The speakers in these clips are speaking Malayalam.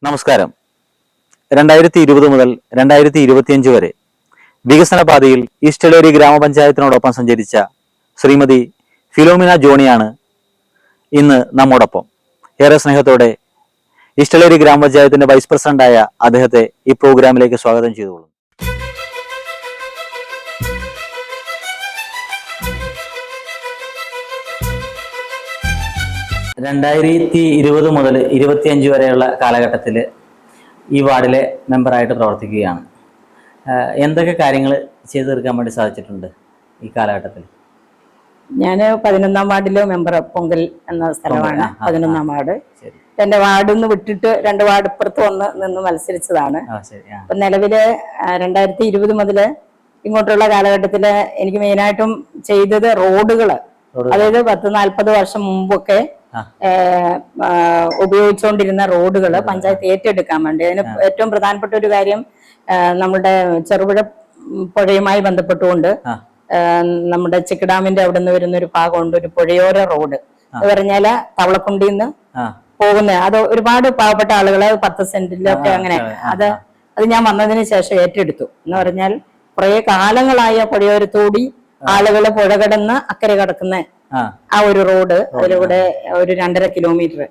നമസ്കാരം. 2020 മുതൽ 2025 വരെ വികസന പാതയിൽ ഈസ്റ്റലേരി ഗ്രാമപഞ്ചായത്തിനോടൊപ്പം സഞ്ചരിച്ച ശ്രീമതി ഫിലോമിന ജോണിയാണ് ഇന്ന് നമ്മോടൊപ്പം. ഏറെ സ്നേഹത്തോടെ ഈസ്റ്റലേരി ഗ്രാമപഞ്ചായത്തിന്റെ വൈസ് പ്രസിഡന്റായ അദ്ദേഹത്തെ ഈ പ്രോഗ്രാമിലേക്ക് സ്വാഗതം ചെയ്തുകൊള്ളുന്നു. 2020 മുതൽ 2025 വരെയുള്ള കാലഘട്ടത്തിൽ ഈ വാർഡിലെ മെമ്പറായിട്ട് പ്രവർത്തിക്കുകയാണ്. എന്തൊക്കെ കാര്യങ്ങൾ ചെയ്തു തീർക്കാൻ വേണ്ടി സാധിച്ചിട്ടുണ്ട് ഈ കാലഘട്ടത്തിൽ? ഞാൻ 11ാം വാർഡിലെ മെമ്പർ, പൊങ്കൽ എന്ന സ്ഥലമാണ് 11ാം വാർഡ്. എന്റെ വാർഡിൽ നിന്ന് വിട്ടിട്ട് 2 വാർഡ് ഇപ്പുറത്ത് നിന്ന് മത്സരിച്ചതാണ്. അപ്പൊ നിലവില് 2020 മുതല് ഇങ്ങോട്ടുള്ള കാലഘട്ടത്തില് എനിക്ക് മെയിനായിട്ടും ചെയ്തത് റോഡുകള്, അതായത് 10-40 വർഷം മുമ്പൊക്കെ ഉപയോഗിച്ചുകൊണ്ടിരുന്ന റോഡുകൾ പഞ്ചായത്ത് ഏറ്റെടുക്കാൻ വേണ്ടി. അതിന് ഏറ്റവും പ്രധാനപ്പെട്ട ഒരു കാര്യം, നമ്മുടെ ചെറുപുഴ പുഴയുമായി ബന്ധപ്പെട്ടുകൊണ്ട് നമ്മുടെ ചെക്ക് ഡാമിന്റെ അവിടെ നിന്ന് വരുന്ന ഒരു ഭാഗമുണ്ട്, ഒരു പുഴയോര റോഡ് എന്ന് പറഞ്ഞാല് തവളക്കുണ്ടിൽ നിന്ന് പോകുന്ന, അത് ഒരുപാട് പാവപ്പെട്ട ആളുകള് 10 സെന്റിലൊക്കെ അങ്ങനെ അത് ഞാൻ വന്നതിന് ശേഷം ഏറ്റെടുത്തു. എന്ന് പറഞ്ഞാൽ കുറെ കാലങ്ങളായ പുഴയോരത്തോടി ആളുകള് പുഴ കടന്ന് അക്കരെ കടക്കുന്ന ആ ഒരു റോഡ്, അതിലൂടെ ഒരു 2.5 കിലോമീറ്റർ.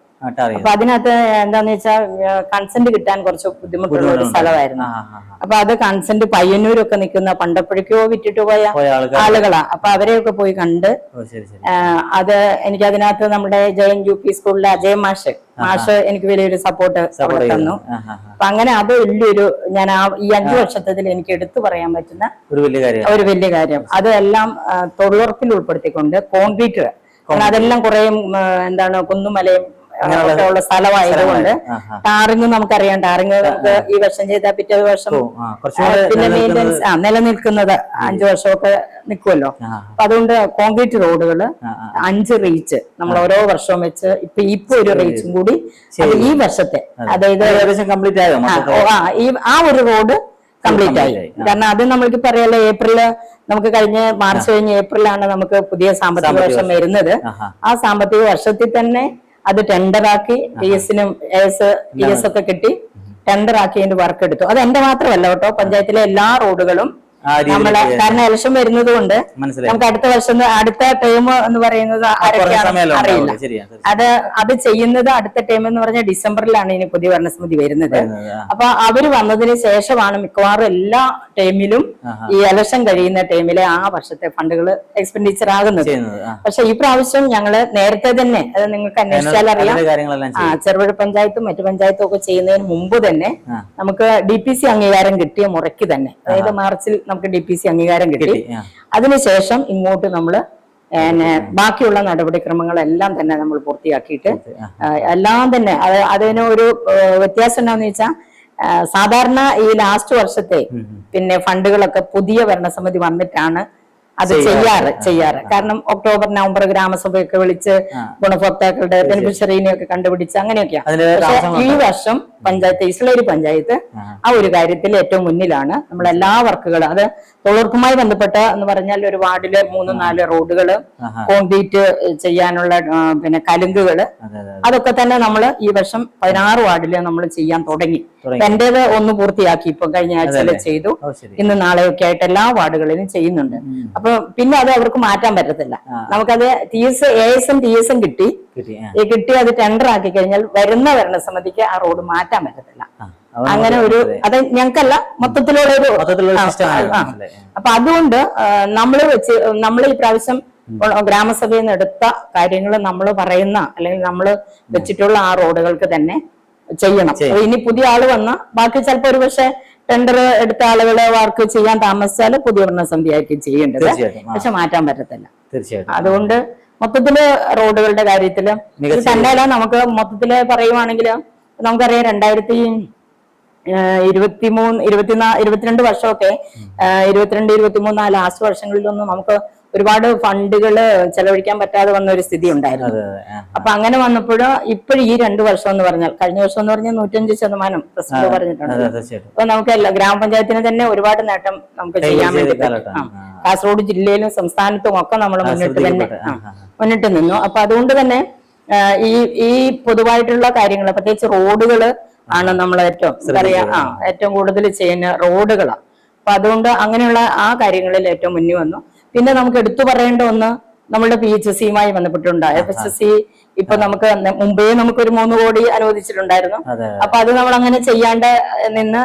അപ്പൊ അതിനകത്ത് എന്താന്ന് വെച്ചാൽ കൺസെന്റ് കിട്ടാൻ കുറച്ച് ബുദ്ധിമുട്ടുള്ള ഒരു സ്ഥലമായിരുന്നു. അപ്പൊ അത് കൺസെന്റ് പയ്യന്നൂരൊക്കെ നിൽക്കുന്ന പണ്ടപ്പോഴേക്കോ വിറ്റിട്ട് പോയ ആളുകളാ. അപ്പൊ അവരെയൊക്കെ പോയി കണ്ട് അത് എനിക്ക് അതിനകത്ത് നമ്മുടെ ജയൻ UP സ്കൂളിലെ അജയ് മാഷ് എനിക്ക് വലിയൊരു സപ്പോർട്ട് തന്നു. അപ്പൊ അങ്ങനെ അത് വലിയൊരു, ഞാൻ ഈ 5 വർഷത്തിൽ എനിക്ക് എടുത്തു പറയാൻ പറ്റുന്ന ഒരു വലിയ കാര്യം, അതെല്ലാം തൊഴിലുറപ്പിൽ ഉൾപ്പെടുത്തിക്കൊണ്ട് കോൺക്രീറ്റ്, അതെല്ലാം കുറെ കുന്നുമലയും ഉള്ള സ്ഥലമായതുകൊണ്ട് ടാറിങ് നമുക്കറിയാം, ടാറിങ് നമുക്ക് ഈ വർഷം ചെയ്താൽ പിറ്റേ വർഷം പിന്നെ മെയിൻ്റെനൻസ് നിലനിൽക്കുന്നത് 5 വർഷമൊക്കെ നിൽക്കുമല്ലോ. അപ്പൊ അതുകൊണ്ട് കോൺക്രീറ്റ് റോഡുകള് 5 റീച്ച് നമ്മൾ ഓരോ വർഷവും വെച്ച് ഇപ്പൊ ഒരു റീച്ചും കൂടി ഈ വർഷത്തെ, അതായത് ആ ഒരു റോഡ് കംപ്ലീറ്റ് ആയി. കാരണം അത് നമ്മൾക്ക് പറയാലോ, ഏപ്രില് നമുക്ക് മാർച്ച് കഴിഞ്ഞ് ഏപ്രിലാണ് നമുക്ക് പുതിയ സാമ്പത്തിക വർഷം വരുന്നത്. ആ സാമ്പത്തിക വർഷത്തിൽ തന്നെ അത് ടെൻഡറാക്കി DS ഒക്കെ കിട്ടി ടെൻഡറാക്കി അതിന്റെ വർക്ക് എടുത്തു. അത് എന്റെ മാത്രമല്ല കേട്ടോ, പഞ്ചായത്തിലെ എല്ലാ റോഡുകളും നമ്മള്, കാരണം ഇലക്ഷൻ വരുന്നത് കൊണ്ട് നമുക്ക് അടുത്ത വർഷം അടുത്ത ടൈം എന്ന് പറയുന്നത് അറിയില്ല. അത് ചെയ്യുന്നത് അടുത്ത ടൈം എന്ന് പറഞ്ഞാൽ ഡിസംബറിലാണ് ഇനി പുതിയ ഭരണസമിതി വരുന്നത്. അപ്പൊ അവര് വന്നതിന് ശേഷമാണ് മിക്കവാറും എല്ലാ ടൈമിലും ഈ ഇലക്ഷൻ കഴിയുന്ന ടൈമിലെ ആ വർഷത്തെ ഫണ്ടുകൾ എക്സ്പെൻഡിച്ചർ ആകുന്നത്. പക്ഷെ ഈ പ്രാവശ്യം ഞങ്ങള് നേരത്തെ തന്നെ, അത് നിങ്ങൾക്ക് അന്വേഷിച്ചാൽ അറിയാം, ചെറുപുഴ പഞ്ചായത്തും മറ്റു പഞ്ചായത്തും ഒക്കെ ചെയ്യുന്നതിന് മുമ്പ് തന്നെ നമുക്ക് DPC അംഗീകാരം കിട്ടിയ മുറയ്ക്ക് തന്നെ, അതായത് മാർച്ചിൽ നമുക്ക് DPC അംഗീകാരം കിട്ടി. അതിനുശേഷം ഇങ്ങോട്ട് നമ്മള് ബാക്കിയുള്ള നടപടിക്രമങ്ങളെല്ലാം തന്നെ നമ്മൾ പൂർത്തിയാക്കിയിട്ട് എല്ലാം തന്നെ അതിന് ഒരു വ്യത്യാസം എന്താണെന്ന് വെച്ചാൽ, സാധാരണ ഈ ലാസ്റ്റ് വർഷത്തെ പിന്നെ ഫണ്ടുകളൊക്കെ പുതിയ ഭരണസമിതി വന്നിട്ടാണ് അത് ചെയ്യാറ്. കാരണം ഒക്ടോബർ നവംബർ ഗ്രാമസഭയൊക്കെ വിളിച്ച് ഗുണഭോക്താക്കളുടെ ബെനിഫിഷ്യറീനെയൊക്കെ കണ്ടുപിടിച്ച് അങ്ങനെയൊക്കെയാണ്. പക്ഷെ ഈ വർഷം പഞ്ചായത്ത്, ഈസ്റ്റലേരി പഞ്ചായത്ത് ആ ഒരു കാര്യത്തിൽ ഏറ്റവും മുന്നിലാണ്. നമ്മളെല്ലാ വർക്കുകളും, അത് തൊഴിലുറപ്പുമായി ബന്ധപ്പെട്ട എന്ന് പറഞ്ഞാൽ ഒരു വാർഡില് 3-4 റോഡുകള്, കോൺക്രീറ്റ് ചെയ്യാനുള്ള പിന്നെ കലുങ്കുകള്, അതൊക്കെ തന്നെ നമ്മൾ ഈ വർഷം 16 വാർഡില് നമ്മൾ ചെയ്യാൻ തുടങ്ങി. എന്റേത് ഒന്ന് പൂർത്തിയാക്കി, ഇപ്പൊ കഴിഞ്ഞ ആഴ്ചയിൽ ചെയ്തു. ഇന്ന് നാളെയൊക്കെ ആയിട്ട് എല്ലാ വാർഡുകളിലും ചെയ്യുന്നുണ്ട്. അപ്പൊ പിന്നെ അത് അവർക്ക് മാറ്റാൻ പറ്റത്തില്ല. നമുക്കത് ASM TSM കിട്ടി അത് ടെൻഡർ ആക്കി കഴിഞ്ഞാൽ വരുന്ന ഭരണസമിതിക്ക് ആ റോഡ് മാറ്റാൻ പറ്റത്തില്ല. അങ്ങനെ ഒരു, അത് ഞങ്ങൾക്കല്ല, മൊത്തത്തിലുള്ള ഒരു. അപ്പൊ അതുകൊണ്ട് നമ്മൾ ഈ പ്രാവശ്യം ഗ്രാമസഭയിൽ നിന്ന് എടുത്ത കാര്യങ്ങൾ നമ്മൾ പറയുന്ന, അല്ലെങ്കിൽ നമ്മൾ വെച്ചിട്ടുള്ള ആ റോഡുകൾക്ക് തന്നെ ചെയ്യണം. ഇനി പുതിയ ആള് വന്ന ബാക്കി ചിലപ്പോ ഒരു പക്ഷെ ടെൻഡർ എടുത്ത ആളുകളെ വർക്ക് ചെയ്യാൻ താമസിച്ചാൽ പുതിയ ഭരണസമിതി ആയിരിക്കും ചെയ്യേണ്ടത്. പക്ഷെ മാറ്റാൻ പറ്റത്തില്ല. അതുകൊണ്ട് മൊത്തത്തില് റോഡുകളുടെ കാര്യത്തില് തന്നെയല്ല, നമുക്ക് മൊത്തത്തില് പറയുവാണെങ്കിൽ നമുക്കറിയാം 2022 വർഷമൊക്കെ 22-23 ആ ലാസ്റ്റ് വർഷങ്ങളിലൊന്നും നമുക്ക് ഒരുപാട് ഫണ്ടുകള് ചെലവഴിക്കാൻ പറ്റാതെ വന്ന ഒരു സ്ഥിതി ഉണ്ടായിരുന്നു. അപ്പൊ അങ്ങനെ വന്നപ്പോഴ് ഇപ്പോഴും ഈ 2 വർഷം എന്ന് പറഞ്ഞാൽ, കഴിഞ്ഞ വർഷം എന്ന് പറഞ്ഞാൽ 105% പ്രസിഡന്റ് പറഞ്ഞിട്ടുണ്ട്. അപ്പൊ നമുക്ക് ഗ്രാമപഞ്ചായത്തിന് തന്നെ ഒരുപാട് നേട്ടം നമുക്ക് ചെയ്യാൻ വേണ്ടി പറ്റും. കാസർഗോഡ് ജില്ലയിലും സംസ്ഥാനത്തും ഒക്കെ നമ്മൾ മുന്നിട്ട് നിന്നു. അപ്പൊ അതുകൊണ്ട് തന്നെ ഈ പൊതുവായിട്ടുള്ള കാര്യങ്ങൾ, പ്രത്യേകിച്ച് റോഡുകള് ആണ് നമ്മൾ ഏറ്റവും ഏറ്റവും കൂടുതൽ ചെയ്യുന്ന റോഡുകളാണ്. അപ്പൊ അതുകൊണ്ട് അങ്ങനെയുള്ള ആ കാര്യങ്ങളിൽ ഏറ്റവും മുന്നിൽ വന്നു. പിന്നെ നമുക്ക് എടുത്തു പറയേണ്ട ഒന്ന് നമ്മളുടെ PHSCയുമായി ബന്ധപ്പെട്ടുണ്ട്. FHSC ഇപ്പൊ നമുക്ക് മുമ്പേ നമുക്കൊരു 3 കോടി അനുവദിച്ചിട്ടുണ്ടായിരുന്നു. അപ്പൊ അത് നമ്മൾ അങ്ങനെ ചെയ്യാണ്ട് നിന്ന്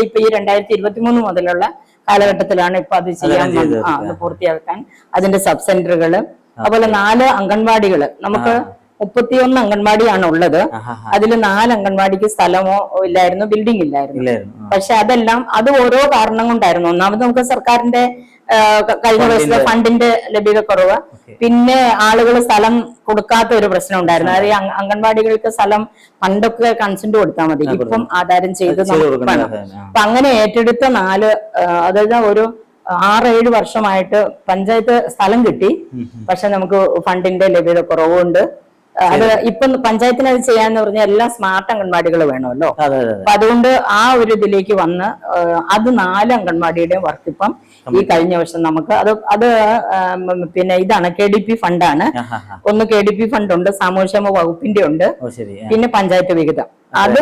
ഇപ്പൊ ഈ 2023 മുതലുള്ള കാലഘട്ടത്തിലാണ് ഇപ്പൊ അത് ചെയ്യാൻ അത് പൂർത്തിയാക്കാൻ അതിന്റെ സബ് സെന്ററുകള്, അതുപോലെ 4 അംഗൻവാടികള് നമുക്ക് 31 അംഗൻവാടിയാണ് ഉള്ളത്. അതിൽ 4 അംഗൻവാടിക്ക് സ്ഥലമോ ഇല്ലായിരുന്നു, ബിൽഡിംഗ് ഇല്ലായിരുന്നു. പക്ഷെ അതെല്ലാം അത് ഓരോ കാരണം കൊണ്ടായിരുന്നു. ഒന്നാമത് നമുക്ക് സർക്കാരിന്റെ കഴിഞ്ഞ വർഷത്തെ ഫണ്ടിന്റെ ലഭ്യതക്കുറവ്, പിന്നെ ആളുകൾ സ്ഥലം കൊടുക്കാത്ത ഒരു പ്രശ്നം ഉണ്ടായിരുന്നു. അതായത് അംഗൻവാടികൾക്ക് സ്ഥലം പണ്ടൊക്കെ കൺസെന്റ് കൊടുത്താൽ മതി, ഇപ്പം ആധാരം ചെയ്ത് നമുക്ക് വേണം. അപ്പൊ അങ്ങനെ ഏറ്റെടുത്ത 4 അതായത് ഒരു 6-7 വർഷമായിട്ട് പഞ്ചായത്ത് സ്ഥലം കിട്ടി, പക്ഷെ നമുക്ക് ഫണ്ടിന്റെ ലഭ്യത കുറവുണ്ട്. അത് ഇപ്പം പഞ്ചായത്തിന് അത് ചെയ്യാന്ന് പറഞ്ഞാൽ എല്ലാം സ്മാർട്ട് അംഗൻവാടികൾ വേണമല്ലോ. അപ്പൊ അതുകൊണ്ട് ആ ഒരു ഇതിലേക്ക് വന്ന് അത് 4 അംഗൻവാടിയുടെയും വർക്ക് ഇപ്പം ഈ കഴിഞ്ഞ വർഷം നമുക്ക് അത് പിന്നെ ഇതാണ് KDP ഫണ്ടാണ്. ഒന്ന് KDP ഫണ്ട് ഉണ്ട്, സാമൂഹ്യക്ഷേമ വകുപ്പിന്റെ ഉണ്ട്, പിന്നെ പഞ്ചായത്ത് വിഹിതം. അത്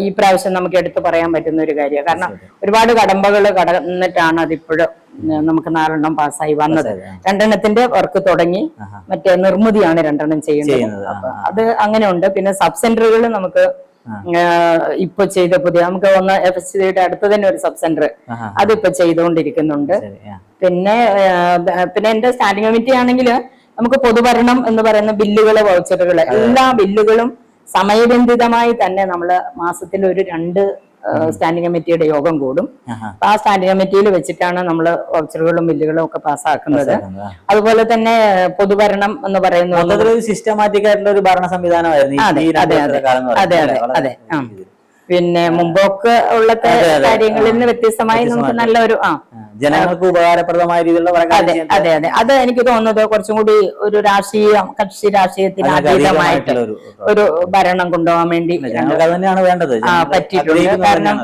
ഈ പ്രാവശ്യം നമുക്ക് എടുത്തു പറയാൻ പറ്റുന്ന ഒരു കാര്യമാണ്. കാരണം ഒരുപാട് കടമ്പകൾ കടന്നിട്ടാണ് അതിപ്പോഴും നമുക്ക് 4 പാസ്സായി വന്നത്. 2 വർക്ക് തുടങ്ങി, മറ്റേ നിർമ്മിതിയാണ് 2 ചെയ്യുന്നത്. അപ്പൊ അത് അങ്ങനെ ഉണ്ട്. പിന്നെ സബ് സെന്ററുകൾ നമുക്ക് ഇപ്പൊ ചെയ്ത പുതിയ നമുക്ക് ഒന്ന് FHCയുടെ അടുത്ത് തന്നെ ഒരു സബ് സെന്റർ അതിപ്പോ ചെയ്തുകൊണ്ടിരിക്കുന്നുണ്ട്. പിന്നെ എന്റെ സ്റ്റാൻഡിംഗ് കമ്മിറ്റി ആണെങ്കിൽ നമുക്ക് പൊതുഭരണം എന്ന് പറയുന്ന ബില്ലുകള്, വൗച്ചറുകള്, എല്ലാ ബില്ലുകളും സമയബന്ധിതമായി തന്നെ നമ്മള് മാസത്തിൽ ഒരു 2 സ്റ്റാൻഡിംഗ് കമ്മിറ്റിയുടെ യോഗം കൂടും. ആ സ്റ്റാൻഡിംഗ് കമ്മിറ്റിയിൽ വെച്ചിട്ടാണ് നമ്മൾ വൗച്ചറുകളും ബില്ലുകളും ഒക്കെ പാസ്സാക്കുന്നത്. അതുപോലെ തന്നെ പൊതുഭരണം എന്ന് പറയുന്നത് സിസ്റ്റമാറ്റിക് ആയിട്ടുള്ള ഒരു ഭരണ സംവിധാനമായിരുന്നു. അതെ. പിന്നെ മുമ്പൊക്കെ ഉള്ള കാര്യങ്ങളിൽ നിന്ന് വ്യത്യസ്തമായി നമുക്ക് നല്ലൊരു ജനങ്ങൾക്ക് ഉപകാരപ്രദമായ രീതിയിലുള്ള അതെ. അത് എനിക്ക് തോന്നുന്നത് കുറച്ചും കൂടി ഒരു കക്ഷി രാഷ്ട്രീയത്തിന് അതീതമായിട്ട് ഒരു ഭരണം കൊണ്ടുപോകാൻ വേണ്ടി പറ്റിയിട്ടുണ്ട്. കാരണം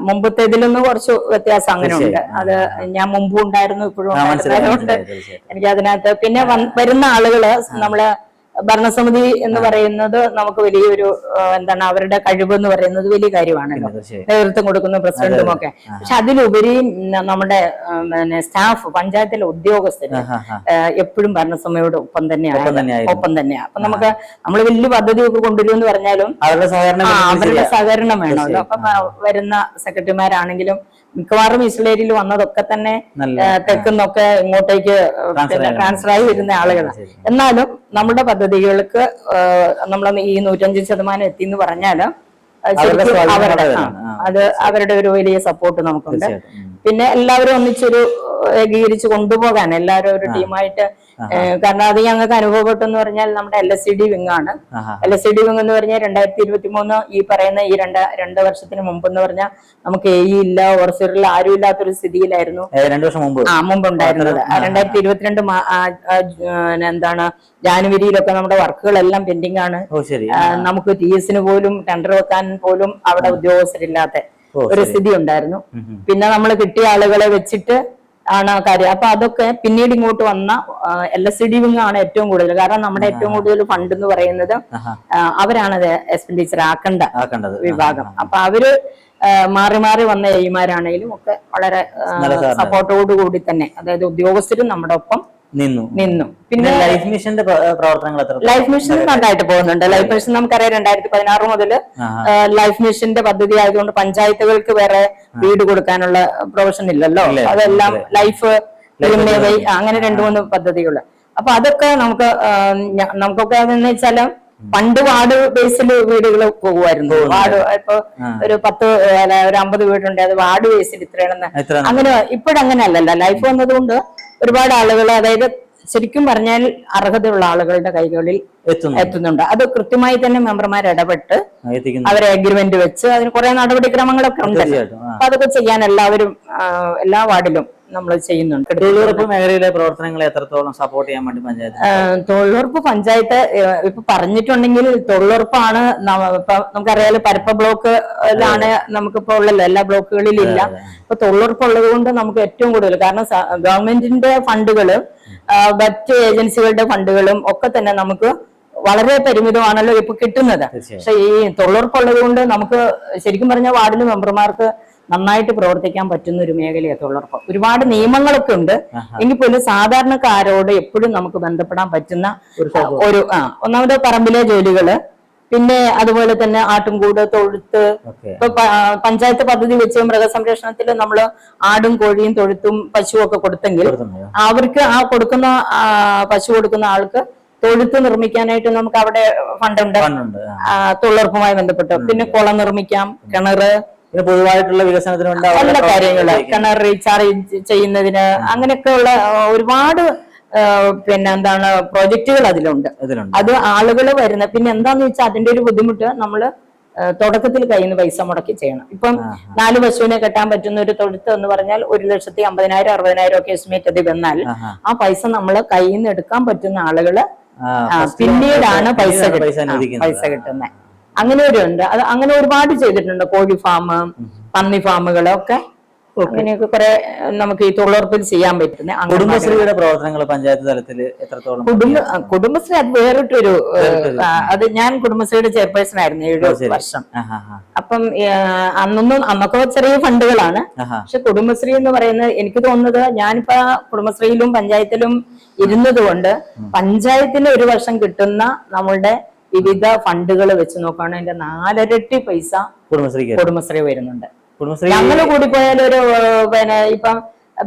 മുമ്പത്തെ ഇതിലൊന്നും കുറച്ച് വ്യത്യാസം അങ്ങനെ ഉണ്ട്. അത് ഞാൻ മുമ്പും ഉണ്ടായിരുന്നു, ഇപ്പോഴും ഉണ്ടായിരുന്നതുകൊണ്ട് എനിക്ക് അതിനകത്ത് പിന്നെ വരുന്ന ആളുകള് നമ്മള് ഭരണസമിതി എന്ന് പറയുന്നത് നമുക്ക് വലിയൊരു എന്താണ് അവരുടെ കഴിവ് എന്ന് പറയുന്നത് വലിയ കാര്യമാണല്ലോ, നേതൃത്വം കൊടുക്കുന്ന പ്രസിഡന്റും ഒക്കെ. പക്ഷെ അതിലുപരി നമ്മുടെ സ്റ്റാഫ്, പഞ്ചായത്തിലെ ഉദ്യോഗസ്ഥര് എപ്പോഴും ഭരണസമിതിയോട് ഒപ്പം തന്നെയാണ്. അപ്പൊ നമ്മൾ വലിയ പദ്ധതി ഒക്കെ കൊണ്ടുവരുമെന്ന് പറഞ്ഞാലും അവരുടെ സഹകരണം വേണമല്ലോ. അപ്പൊ വരുന്ന സെക്രട്ടറിമാരാണെങ്കിലും മിക്കവാറും ഈശ്വരേരിയിൽ വന്നതൊക്കെ തന്നെ തെക്കുന്നൊക്കെ ഇങ്ങോട്ടേക്ക് ട്രാൻസ്ഫർ ആയി വരുന്ന ആളുകളാണ്. എന്നാലും നമ്മുടെ പദ്ധതികൾക്ക് നമ്മൾ ഈ 105% എത്തി എന്ന് പറഞ്ഞാല് അവരുടെ ഒരു വലിയ സപ്പോർട്ട് നമുക്കുണ്ട്. പിന്നെ എല്ലാവരും ഒന്നിച്ചൊരു ഏകീകരിച്ച് കൊണ്ടുപോകാൻ എല്ലാവരും ഒരു ടീമായിട്ട്, കാരണം അത് ഞങ്ങൾക്ക് അനുഭവപ്പെട്ടെന്ന് പറഞ്ഞാൽ നമ്മുടെ LSCD വിങ് ആണ്. LSCD വിങ് എന്ന് പറഞ്ഞാൽ 2023 ഈ പറയുന്ന ഈ 2 വർഷത്തിന് മുമ്പ് എന്ന് പറഞ്ഞാൽ നമുക്ക് AE ഇല്ല, ഓവർസിയറിൽ ആരും ഇല്ലാത്തൊരു സ്ഥിതിയിലായിരുന്നു മുമ്പുണ്ടായിരുന്നത്. 2022 എന്താണ് ജാനുവരിയിലൊക്കെ നമ്മുടെ വർക്കുകളെല്ലാം പെൻഡിങ് ആണ്. നമുക്ക് TS പോലും ടെൻഡർ വെക്കാൻ പോലും അവിടെ ഉദ്യോഗസ്ഥരില്ലാത്ത ഒരു സ്ഥിതി ഉണ്ടായിരുന്നു. പിന്നെ നമ്മൾ കിട്ടിയ ആളുകളെ വെച്ചിട്ട് ആണ് കാര്യം. അപ്പൊ അതൊക്കെ പിന്നീട് ഇങ്ങോട്ട് വന്ന LSCD വിങ് ആണ് ഏറ്റവും കൂടുതൽ. കാരണം നമ്മുടെ ഏറ്റവും കൂടുതൽ ഫണ്ട് എന്ന് പറയുന്നത് അവരാണ് എക്സ്പെൻഡിച്ചർ ആക്കേണ്ട വിഭാഗം. അപ്പൊ അവര് മാറി മാറി വന്ന എയ്മാരാണെങ്കിലും ഒക്കെ വളരെ സപ്പോർട്ടോടു കൂടി തന്നെ, അതായത് ഉദ്യോഗസ്ഥരും നമ്മുടെ ഒപ്പം നിന്നു. പിന്നെ ലൈഫ് മിഷന്റെ പ്രവർത്തനങ്ങൾ ലൈഫ് മിഷൻ നന്നായിട്ട് പോകുന്നുണ്ട്. ലൈഫ് മിഷൻ നമുക്കറിയാം 2016 മുതൽ ലൈഫ് മിഷന്റെ പദ്ധതി ആയതുകൊണ്ട് പഞ്ചായത്തുകൾക്ക് വേറെ വീട് കൊടുക്കാനുള്ള പ്രൊവിഷൻ ഇല്ലല്ലോ. അതെല്ലാം ലൈഫ് അങ്ങനെ 2-3 പദ്ധതികൾ. അപ്പൊ അതൊക്കെ നമുക്കൊക്കെ എന്ന് വെച്ചാല് പണ്ട് വാർഡ് ബേസിൽ വീടുകൾ പോകുമായിരുന്നു. വാർഡ് ഇപ്പൊ ഒരു 50 വീടുണ്ട്, അത് വാർഡ് ബേസിൽ ഇത്രയാണെന്ന്. അങ്ങനെ ഇപ്പോഴങ്ങനെ അല്ലല്ലോ. ലൈഫ് വന്നതുകൊണ്ട് ഒരുപാട് ആളുകൾ, അതായത് ശരിക്കും പറഞ്ഞാൽ അർഹതയുള്ള ആളുകളുടെ കൈകളിൽ എത്തുന്നുണ്ട്. അത് കൃത്യമായി തന്നെ മെമ്പർമാർ ഇടപെട്ട് അവരെ അഗ്രിമെന്റ് വെച്ച് അതിന് കുറെ നടപടിക്രമങ്ങളൊക്കെ ഉണ്ടല്ലോ. അപ്പൊ അതൊക്കെ ചെയ്യാൻ എല്ലാവരും എല്ലാ വാർഡിലും നമ്മൾ ചെയ്യുന്നുണ്ട്. തൊഴിലുറപ്പ് മേഖലയിലെ പ്രവർത്തനങ്ങളെ എത്രത്തോളം സപ്പോർട്ട് ചെയ്യാൻ വേണ്ടി പഞ്ചായത്ത് തൊഴിലുറപ്പ് പഞ്ചായത്ത് ഇപ്പൊ പറഞ്ഞിട്ടുണ്ടെങ്കിൽ തൊഴിലുറപ്പാണ്. ഇപ്പൊ നമുക്കറിയാലോ പരപ്പ ബ്ലോക്കിലാണ് നമുക്കിപ്പോ ഉള്ളല്ലോ, എല്ലാ ബ്ലോക്കുകളിലും ഇല്ല. ഇപ്പൊ തൊഴിലുറപ്പ് ഉള്ളത് കൊണ്ട് നമുക്ക് ഏറ്റവും കൂടുതൽ, കാരണം ഗവൺമെന്റിന്റെ ഫണ്ടുകള് മറ്റ് ഏജൻസികളുടെ ഫണ്ടുകളും ഒക്കെ തന്നെ നമുക്ക് വളരെ പരിമിതമാണല്ലോ ഇപ്പൊ കിട്ടുന്നത്. പക്ഷെ ഈ തൊഴിലുറപ്പുള്ളത് കൊണ്ട് നമുക്ക് ശരിക്കും പറഞ്ഞ വാർഡിലെ മെമ്പർമാർക്ക് നന്നായിട്ട് പ്രവർത്തിക്കാൻ പറ്റുന്ന ഒരു മേഖലയാണ് തൊഴിലുറപ്പ്. ഒരുപാട് നിയമങ്ങളൊക്കെ ഉണ്ട്, എങ്കിൽ പോലും സാധാരണക്കാരോട് എപ്പോഴും നമുക്ക് ബന്ധപ്പെടാൻ പറ്റുന്ന ഒരു ഒന്നാമത് പറമ്പിലെ ജോലികള്, പിന്നെ അതുപോലെ തന്നെ ആട്ടുംകൂട്, തൊഴുത്ത്. ഇപ്പൊ പഞ്ചായത്ത് പദ്ധതി വെച്ച് മൃഗസംരക്ഷണത്തിൽ നമ്മള് ആടും കോഴിയും തൊഴുത്തും പശുവും ഒക്കെ കൊടുത്തെങ്കിൽ അവർക്ക് ആ കൊടുക്കുന്ന പശു കൊടുക്കുന്ന ആൾക്ക് തൊഴുത്ത് നിർമ്മിക്കാനായിട്ട് നമുക്ക് അവിടെ ഫണ്ടുണ്ട് തൊഴിലുറപ്പുമായി ബന്ധപ്പെട്ട്. പിന്നെ കുളം നിർമ്മിക്കാം, കിണറ്, പൊതുവായിട്ടുള്ള വികസനത്തിന് എല്ലാ കാര്യങ്ങള്, കിണർ റീചാർജ് ചെയ്യുന്നതിന്, അങ്ങനെയൊക്കെയുള്ള ഒരുപാട് പിന്നെ എന്താണ് പ്രോജക്റ്റുകൾ അതിലുണ്ട്. അത് ആളുകൾ വരുന്ന പിന്നെ എന്താന്ന് വെച്ചാൽ അതിന്റെ ഒരു ബുദ്ധിമുട്ട് നമ്മള് തുടക്കത്തിൽ കയ്യിൽ നിന്ന് പൈസ മുടക്കി ചെയ്യണം. ഇപ്പം 4 പശുവിനെ കെട്ടാൻ പറ്റുന്ന ഒരു തൊഴുത്ത് എന്ന് പറഞ്ഞാൽ 1,50,000 60,000 ഒക്കെ എസ്റ്റിമേറ്റ് അത് വന്നാൽ ആ പൈസ നമ്മള് കയ്യിൽ നിന്ന് എടുക്കാൻ പറ്റുന്ന ആളുകള് പിന്നീടാണ് പൈസ കിട്ടുന്നത്. അങ്ങനെ ഒരു ഉണ്ട്. അത് അങ്ങനെ ഒരുപാട് ചെയ്തിട്ടുണ്ട്. കോഴി ഫാം, പന്നി ഫാമുകളൊക്കെ അങ്ങനെയൊക്കെ കുറെ നമുക്ക് ഈ തൊഴിലുറപ്പിൽ ചെയ്യാൻ പറ്റുന്ന. കുടുംബശ്രീയുടെ പ്രവർത്തനങ്ങൾ പഞ്ചായത്ത് തലത്തിൽ എത്രത്തോളം? കുടുംബശ്രീ അത് വേറിട്ടൊരു അത് ഞാൻ കുടുംബശ്രീയുടെ ചെയർപേഴ്സൺ ആയിരുന്നു 7 വർഷം. അപ്പം അന്നൊക്കെ ചെറിയ ഫണ്ടുകളാണ്. പക്ഷെ കുടുംബശ്രീ എന്ന് പറയുന്നത് എനിക്ക് തോന്നുന്നത് ഞാനിപ്പോ കുടുംബശ്രീയിലും പഞ്ചായത്തിലും ഇരുന്നത് കൊണ്ട് പഞ്ചായത്തിന് ഒരു വർഷം കിട്ടുന്ന നമ്മളുടെ വിവിധ ഫണ്ടുകൾ വെച്ച് നോക്കുകയാണെങ്കിൽ അതിന്റെ 4 ഇരട്ടി പൈസ കുടുംബശ്രീ വരുന്നുണ്ട്. ഞങ്ങള് കൂടിപ്പോയാൽ ഒരു പിന്നെ ഇപ്പം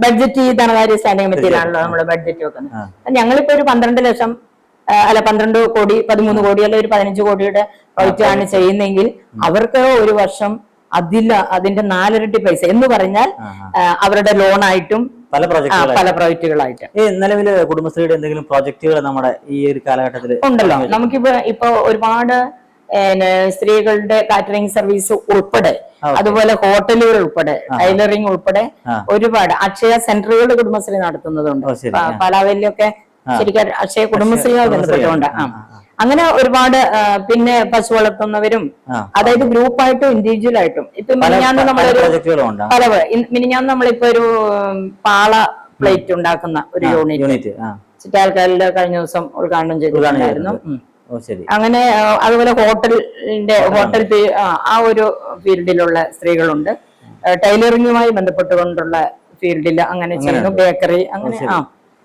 ബഡ്ജറ്റ് ഈ ധനകാര്യ സ്റ്റാൻഡിംഗ് കമ്മിറ്റിയിലാണല്ലോ നമ്മള് ബഡ്ജറ്റ് വെക്കുന്നത്. ഞങ്ങളിപ്പോ ഒരു 12 ലക്ഷം 12 കോടി 13 കോടി അല്ലെ ഒരു 15 കോടിയുടെ പ്രോജക്റ്റ് ആണ് ചെയ്യുന്നതെങ്കിൽ അവർക്ക് ഒരു വർഷം അതിന്റെ 4 ഇരട്ടി പൈസ എന്ന് പറഞ്ഞാൽ അവരുടെ ലോണായിട്ടും പല പ്രോജക്റ്റുകളായിട്ട്. നിലവില് കുടുംബശ്രീയുടെ എന്തെങ്കിലും പ്രോജക്റ്റുകൾ നമ്മുടെ ഈ ഒരു കാലഘട്ടത്തിൽ ഉണ്ടല്ലോ? നമുക്കിപ്പോ ഒരുപാട് സ്ത്രീകളുടെ കാറ്ററിംഗ് സർവീസ് ഉൾപ്പെടെ, അതുപോലെ ഹോട്ടലുകൾ ഉൾപ്പെടെ, ടൈലറിംഗ് ഉൾപ്പെടെ ഒരുപാട് അക്ഷയ സെന്ററുകൾ കുടുംബശ്രീ നടത്തുന്നതുണ്ട്. പാലാവലിയൊക്കെ ശരിക്കും അക്ഷയ കുടുംബശ്രീയുമായി ബന്ധപ്പെട്ടുകൊണ്ട് അങ്ങനെ ഒരുപാട്. പിന്നെ പശു വളർത്തുന്നവരും, അതായത് ഗ്രൂപ്പായിട്ടും ഇൻഡിവിജ്വൽ ആയിട്ടും. ഇപ്പൊ മിനിഞ്ഞാന്ന് നമ്മളിപ്പോ ഒരു പാള പ്ലേറ്റ് ഉണ്ടാക്കുന്ന ഒരു യൂണിറ്റ് ചിറ്റാൽക്കാലില് കഴിഞ്ഞ ദിവസം ഉദ്ഘാടനം ചെയ്തിട്ടുണ്ടായിരുന്നു. അങ്ങനെ അതുപോലെ ഹോട്ടൽ ആ ഒരു ഫീൽഡിലുള്ള സ്ത്രീകളുണ്ട്. ടൈലറിംഗുമായി ബന്ധപ്പെട്ടുകൊണ്ടുള്ള ഫീൽഡിൽ അങ്ങനെ ചെയ്യുന്നു. ബേക്കറി, അങ്ങനെ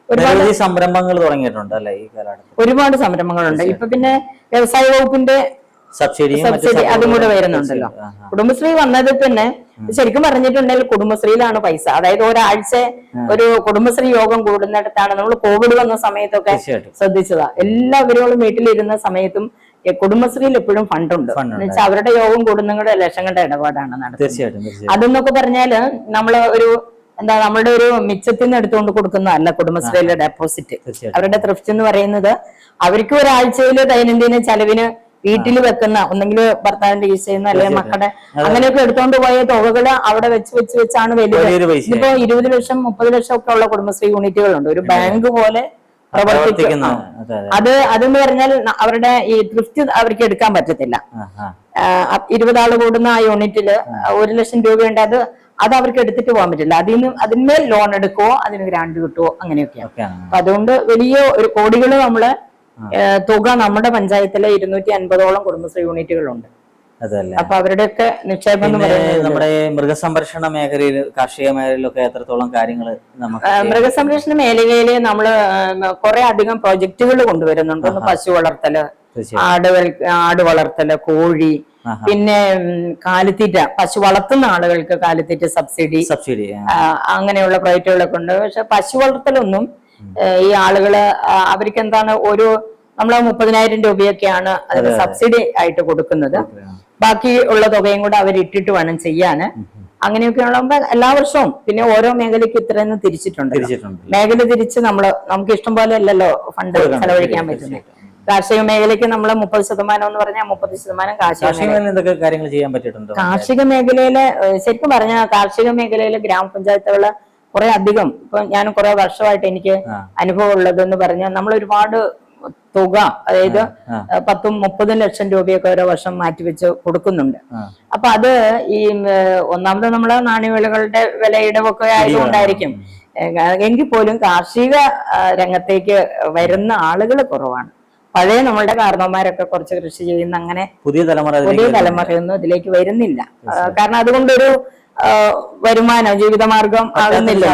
ഒരുപാട് സംരംഭങ്ങൾ തുടങ്ങിയിട്ടുണ്ട് അല്ലെ ഈ കാലഘട്ടത്തിൽ? ഒരുപാട് സംരംഭങ്ങളുണ്ട്. ഇപ്പൊ പിന്നെ വ്യവസായ വകുപ്പിന്റെ സബ്സിഡി അതും കൂടെ വരുന്നുണ്ടല്ലോ. കുടുംബശ്രീ വന്നത് പിന്നെ ശരിക്കും പറഞ്ഞിട്ടുണ്ടെങ്കിൽ കുടുംബശ്രീയിലാണ് പൈസ. അതായത് ഒരാഴ്ച ഒരു കുടുംബശ്രീ യോഗം കൂടുന്നിടത്താണ്. നമ്മൾ കോവിഡ് വന്ന സമയത്തൊക്കെ ശ്രദ്ധിച്ചതാ. എല്ലാവരും വീട്ടിലിരുന്ന സമയത്തും കുടുംബശ്രീയിൽ എപ്പോഴും ഫണ്ടുണ്ട്. എന്ന് വെച്ചാൽ അവരുടെ യോഗം കൂടുന്നവരുടെ ലക്ഷങ്ങളുടെ ഇടപാടാണ് നടത്തുന്നത്. അതെന്നൊക്കെ പറഞ്ഞാല് നമ്മള് നമ്മളുടെ ഒരു മിച്ചത്തിൽ നിന്ന് എടുത്തുകൊണ്ട് കൊടുക്കുന്നതല്ല കുടുംബശ്രീയിലെ ഡെപ്പോസിറ്റ്. അവരുടെ ത്രിഫ്റ്റ് എന്ന് പറയുന്നത് അവർക്ക് ഒരാഴ്ചയില് ദൈനംദിന ചെലവിന് വീട്ടിൽ വെക്കുന്ന, ഒന്നെങ്കിൽ ഭർത്താവിന്റെ യൂസ് ചെയ്യുന്ന അല്ലെങ്കിൽ മക്കളുടെ അങ്ങനെയൊക്കെ എടുത്തോണ്ട് പോയ തുകകള് അവിടെ വെച്ചാണ് വലിയ. ഇപ്പോ 20 ലക്ഷം 30 ലക്ഷം ഒക്കെ ഉള്ള കുടുംബശ്രീ യൂണിറ്റുകളുണ്ട്. ഒരു ബാങ്ക് പോലെ പ്രവർത്തിക്കുന്ന. അതെന്ന് പറഞ്ഞാൽ അവരുടെ ഈ ത്രിഫ്റ്റ് അവർക്ക് എടുക്കാൻ പറ്റത്തില്ല. 20 ആള് കൂടുന്ന ആ യൂണിറ്റില് 1 ലക്ഷം രൂപയുണ്ട്. അത് അവർക്ക് എടുത്തിട്ട് പോകാൻ പറ്റില്ല. അതിന്മേൽ ലോൺ എടുക്കുവോ അതിന് ഗ്രാന്റ് കിട്ടുവോ അങ്ങനെയൊക്കെയാണ്. അപ്പൊ അതുകൊണ്ട് വലിയ ഒരു കോടികള് നമ്മള് തുക നമ്മുടെ പഞ്ചായത്തിലെ 250ഓളം കുടുംബശ്രീ യൂണിറ്റുകളുണ്ട്. അപ്പൊ അവരുടെയൊക്കെ നിക്ഷേപം എന്ന് പറയുന്നത് നമ്മുടെ മൃഗസംരക്ഷണ മേഖലയിൽ, കാർഷിക മേഖലയിലൊക്കെ എത്രത്തോളം കാര്യങ്ങൾ മൃഗസംരക്ഷണ മേഖലയില് നമ്മള് കുറെ അധികം പ്രോജക്റ്റുകൾ കൊണ്ടുവരുന്നുണ്ട്. ഒന്ന് പശു വളർത്തല്, ആട് വളർത്തല്, കോഴി, പിന്നെ കാലിത്തീറ്റ. പശു വളർത്തുന്ന ആളുകൾക്ക് കാലിത്തീറ്റ സബ്സിഡി അങ്ങനെയുള്ള പ്രോജക്റ്റുകളൊക്കെ ഉണ്ട്. പക്ഷെ പശു വളർത്തലൊന്നും ഈ ആളുകള് അവർക്ക് എന്താണ് നമ്മള് 30,000 രൂപയൊക്കെയാണ് അതിന് സബ്സിഡി ആയിട്ട് കൊടുക്കുന്നത്. ബാക്കി ഉള്ള തുകയും കൂടെ അവരിട്ടിട്ട് വേണം ചെയ്യാന്. അങ്ങനെയൊക്കെയുള്ള എല്ലാ വർഷവും പിന്നെ ഓരോ മേഖലയ്ക്ക് ഇത്രയെന്ന് തിരിച്ചിട്ടുണ്ട്. മേഖല തിരിച്ച് നമുക്ക് ഇഷ്ടം പോലെ അല്ലല്ലോ ഫണ്ട് ചെലവഴിക്കാൻ പറ്റുന്നത്. കാർഷിക മേഖലയ്ക്ക് നമ്മള് 30% എന്ന് പറഞ്ഞാൽ 30% കാർഷിക മേഖലയില് ശരിക്കും പറഞ്ഞാൽ കാർഷിക മേഖലയിലെ ഗ്രാമപഞ്ചായത്തുകള് കുറെ അധികം. ഇപ്പൊ ഞാൻ കുറെ വർഷമായിട്ട് എനിക്ക് അനുഭവം ഉള്ളതെന്ന് പറഞ്ഞാൽ നമ്മൾ ഒരുപാട് തുക, അതായത് 10-30 ലക്ഷം രൂപയൊക്കെ ഓരോ വർഷം മാറ്റിവെച്ച് കൊടുക്കുന്നുണ്ട്. അപ്പൊ അത് ഈ ഒന്നാമത് നമ്മള് നാണ്യവിളകളുടെ വിലയിടവൊക്കെ ആയതുകൊണ്ടായിരിക്കും. എങ്കിൽ പോലും കാർഷിക രംഗത്തേക്ക് വരുന്ന ആളുകൾ കുറവാണ്. പഴയ നമ്മളുടെ കാരണവന്മാരൊക്കെ കുറച്ച് കൃഷി ചെയ്യുന്ന അങ്ങനെ പുതിയ തലമുറയൊന്നും ഇതിലേക്ക് വരുന്നില്ല. കാരണം അതുകൊണ്ടൊരു വരുമാനം ജീവിതമാർഗം ആകുന്നില്ല.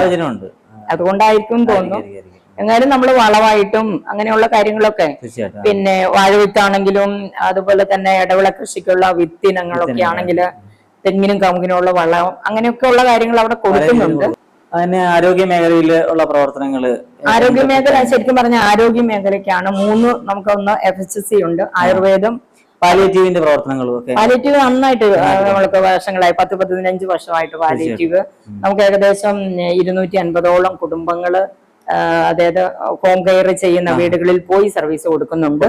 അതുകൊണ്ടായിരിക്കും തോന്നുന്നു. എന്നാലും നമ്മൾ വളമായിട്ടും അങ്ങനെയുള്ള കാര്യങ്ങളൊക്കെ, പിന്നെ വാഴവിത്താണെങ്കിലും അതുപോലെ തന്നെ ഇടവിള കൃഷിക്കുള്ള വിത്തിനങ്ങളൊക്കെ ആണെങ്കിൽ തെങ്ങിനും കമുകിനുള്ള വളം അങ്ങനെയൊക്കെ ഉള്ള കാര്യങ്ങൾ അവിടെ കൊടുക്കുന്നുണ്ട്. അതിന് ആരോഗ്യ മേഖലയിൽ ഉള്ള പ്രവർത്തനങ്ങള്, ആരോഗ്യ മേഖല ശരിക്കും പറഞ്ഞ ആരോഗ്യ മേഖലയ്ക്കാണ് നമുക്കൊന്ന് FHC ഉണ്ട്, ആയുർവേദം, പാലിയേറ്റീവിന്റെ പ്രവർത്തനങ്ങളും ഒക്കെ. പാലിയേറ്റീവ് നന്നായിട്ട് നമ്മൾക്ക് വർഷങ്ങളായി 10-15 വർഷമായിട്ട് പാലിയേറ്റീവ് നമുക്ക് ഏകദേശം 250ഓളം കുടുംബങ്ങള്, അതായത് ഹോം കെയർ ചെയ്യുന്ന വീടുകളിൽ പോയി സർവീസ് കൊടുക്കുന്നുണ്ട്.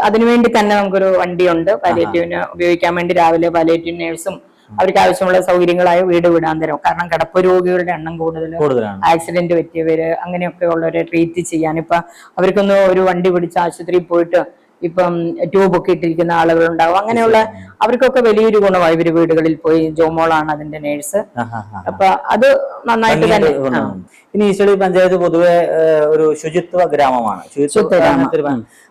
അതിനുവേണ്ടി തന്നെ നമുക്കൊരു വണ്ടിയുണ്ട് പാലിയേറ്റീവിന് ഉപയോഗിക്കാൻ വേണ്ടി. രാവിലെ പാലിയേറ്റീവ് നേഴ്സും അവർക്ക് ആവശ്യമുള്ള സൗകര്യങ്ങളായ വീട് വിടാന്തരം, കാരണം കിടപ്പ് രോഗികളുടെ എണ്ണം കൂടുതലാണ്, ആക്സിഡന്റ് പറ്റിയവര് അങ്ങനെയൊക്കെ ഉള്ളവരെ ട്രീറ്റ് ചെയ്യാൻ. ഇപ്പൊ അവർക്കൊന്ന് ഒരു വണ്ടി പിടിച്ച് ആശുപത്രിയിൽ പോയിട്ട് ഇപ്പം ട്യൂബൊക്കെ ഇട്ടിരിക്കുന്ന ആളുകളുണ്ടാവും. അങ്ങനെയുള്ള അവർക്കൊക്കെ വലിയൊരു ഗുണമായി ഇവര് വീടുകളിൽ പോയി. ജോമോളാണ് അതിന്റെ നേഴ്സ്. അപ്പൊ അത് നന്നായിട്ട് തന്നെ. ഇനി ഈശ്വരി പഞ്ചായത്ത് പൊതുവെ ഒരു ശുചിത്വ ഗ്രാമമാണ്.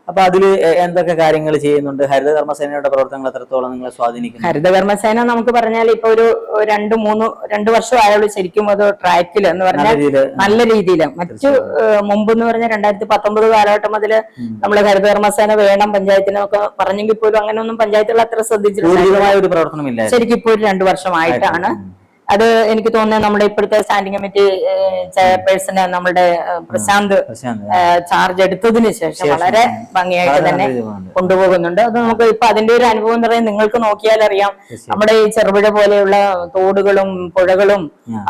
അപ്പൊ അതില് എന്തൊക്കെ കാര്യങ്ങൾ ചെയ്യുന്നുണ്ട്? ഹരിതകർമ്മസേനയുടെ പ്രവർത്തനങ്ങൾ എത്രത്തോളം നിങ്ങളെ സ്വാധീനിക്കും? ഹരിതകർമ്മസേന നമുക്ക് പറഞ്ഞാൽ ഇപ്പൊ ഒരു 2 വർഷം ആയുള്ളൂ ശരിക്കും അത് ട്രാക്കിൽ എന്ന് പറഞ്ഞാൽ നല്ല രീതിയിൽ. മറ്റു മുമ്പ് എന്ന് പറഞ്ഞാൽ 2019 കാലഘട്ടം മുതല് നമ്മള് ഹരിതകർമ്മസേന വേണം പഞ്ചായത്തിനൊക്കെ പറഞ്ഞെങ്കിൽ പോലും അങ്ങനെയൊന്നും പഞ്ചായത്തുകൾ അത്ര ശ്രദ്ധിച്ചിട്ടില്ല. ശരിക്കും ഇപ്പോൾ 2 വർഷമായിട്ടാണ് അത്. എനിക്ക് തോന്നുന്നത് നമ്മുടെ ഇപ്പോഴത്തെ സ്റ്റാൻഡിംഗ് കമ്മിറ്റി ചെയർപേഴ്സണ് നമ്മുടെ പ്രശാന്ത് ചാർജ് എടുത്തതിന് ശേഷം വളരെ ഭംഗിയായിട്ട് തന്നെ കൊണ്ടുപോകുന്നുണ്ട്. അത് നമുക്ക് ഇപ്പൊ അതിന്റെ ഒരു അനുഭവം എന്ന് പറയുന്നത് നിങ്ങൾക്ക് നോക്കിയാൽ അറിയാം. നമ്മുടെ ഈ ചെറുപുഴ പോലെയുള്ള തോടുകളും പുഴകളും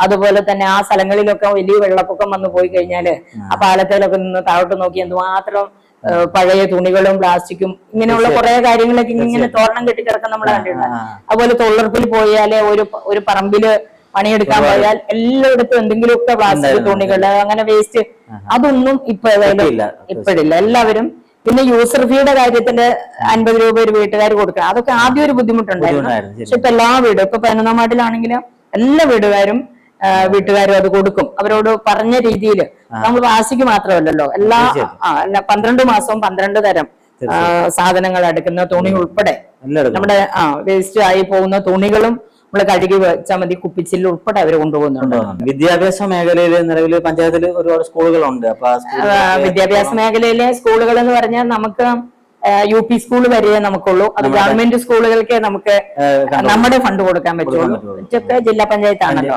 അതുപോലെ തന്നെ ആ സ്ഥലങ്ങളിലൊക്കെ വലിയ വെള്ളപ്പൊക്കം വന്നു പോയി കഴിഞ്ഞാല് ആ പാലത്തിലൊക്കെ നിന്ന് താഴോട്ട് നോക്കി എന്തുമാത്രം പഴയ തുണികളും പ്ലാസ്റ്റിക്കും ഇങ്ങനെയുള്ള കുറെ കാര്യങ്ങളൊക്കെ ഇങ്ങനെ തോരണം കെട്ടി കിടക്കാൻ നമ്മൾ കണ്ടിട്ടുണ്ട്. അതുപോലെ തൊഴിലുറപ്പിൽ പോയാല് ഒരു പറമ്പില് പണിയെടുക്കാൻ പോയാൽ എല്ലായിടത്തും എന്തെങ്കിലുമൊക്കെ പ്ലാസ്റ്റിക് തുണികള് അങ്ങനെ വേസ്റ്റ് അതൊന്നും ഇപ്പോഴില്ല. എല്ലാവരും പിന്നെ യൂസർ ഫീയുടെ കാര്യത്തില് 50 രൂപ ഒരു വീട്ടുകാർ കൊടുക്കുക, അതൊക്കെ ആദ്യം ഒരു ബുദ്ധിമുട്ടുണ്ടായിരുന്നു. പക്ഷെ ഇപ്പൊ എല്ലാ വീടും ഇപ്പൊ പതിനൊന്നാമാട്ടിലാണെങ്കിലും എല്ലാ വീട്ടുകാരും അത് കൊടുക്കും. അവരോട് പറഞ്ഞ രീതിയിൽ നമ്മൾ വാശിക്ക് മാത്രമല്ലല്ലോ, എല്ലാ 12 മാസവും 12 തരം സാധനങ്ങൾ എടുക്കുന്ന തുണി ഉൾപ്പെടെ നമ്മുടെ വേസ്റ്റ് ആയി പോകുന്ന തുണികളും നമ്മള് കഴുകി വെച്ചാൽ മതി, കുപ്പിച്ചില്ല് ഉൾപ്പെടെ അവർ കൊണ്ടുപോകുന്നുണ്ട്. വിദ്യാഭ്യാസ മേഖലയിൽ നിലവിൽ പഞ്ചായത്തിൽ ഒരുപാട് സ്കൂളുകളുണ്ട്. അപ്പൊ വിദ്യാഭ്യാസ മേഖലയിലെ സ്കൂളുകൾ എന്ന് പറഞ്ഞാൽ നമുക്ക് UP സ്കൂൾ വരെ നമുക്കുള്ളൂ. അത് ഗവൺമെന്റ് സ്കൂളുകൾക്ക് നമുക്ക് നമ്മുടെ ഫണ്ട് കൊടുക്കാൻ പറ്റുള്ളൂ. ഇതൊക്കെ ജില്ലാ പഞ്ചായത്താണല്ലോ.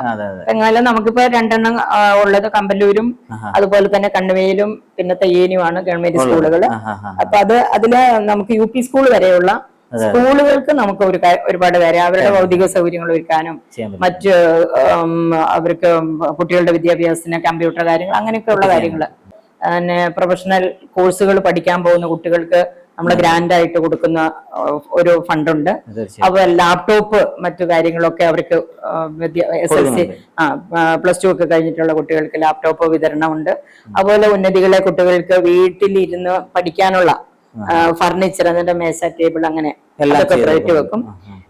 എന്നാലും നമുക്കിപ്പോ 2 ഉള്ളത് കമ്പല്ലൂരും അതുപോലെ തന്നെ കണ്ണുവേലും പിന്നെ തയ്യേനുമാണ് ഗവൺമെന്റ് സ്കൂളുകൾ. അപ്പൊ അതില് നമുക്ക് UP സ്കൂൾ വരെയുള്ള സ്കൂളുകൾക്ക് നമുക്ക് ഒരുപാട് കാര്യം അവരുടെ ഭൗതിക സൗകര്യങ്ങൾ ഒരുക്കാനും മറ്റ് അവർക്ക് കുട്ടികളുടെ വിദ്യാഭ്യാസത്തിന് കമ്പ്യൂട്ടർ കാര്യങ്ങൾ അങ്ങനെയൊക്കെയുള്ള കാര്യങ്ങൾ, പിന്നെ പ്രൊഫഷണൽ കോഴ്സുകൾ പഠിക്കാൻ പോകുന്ന കുട്ടികൾക്ക് നമ്മൾ ഗ്രാൻഡ് ആയിട്ട് കൊടുക്കുന്ന ഒരു ഫണ്ടുണ്ട്. അതുപോലെ ലാപ്ടോപ്പ് മറ്റു കാര്യങ്ങളൊക്കെ അവർക്ക് SSLC +2 ഒക്കെ കഴിഞ്ഞിട്ടുള്ള കുട്ടികൾക്ക് ലാപ്ടോപ്പ് വിതരണമുണ്ട്. അതുപോലെ ഉന്നതികളെ കുട്ടികൾക്ക് വീട്ടിലിരുന്ന് പഠിക്കാനുള്ള ഫർണിച്ചർ, അതിന്റെ മേശ, ടേബിൾ അങ്ങനെ അതൊക്കെ റേറ്റ് വെക്കും.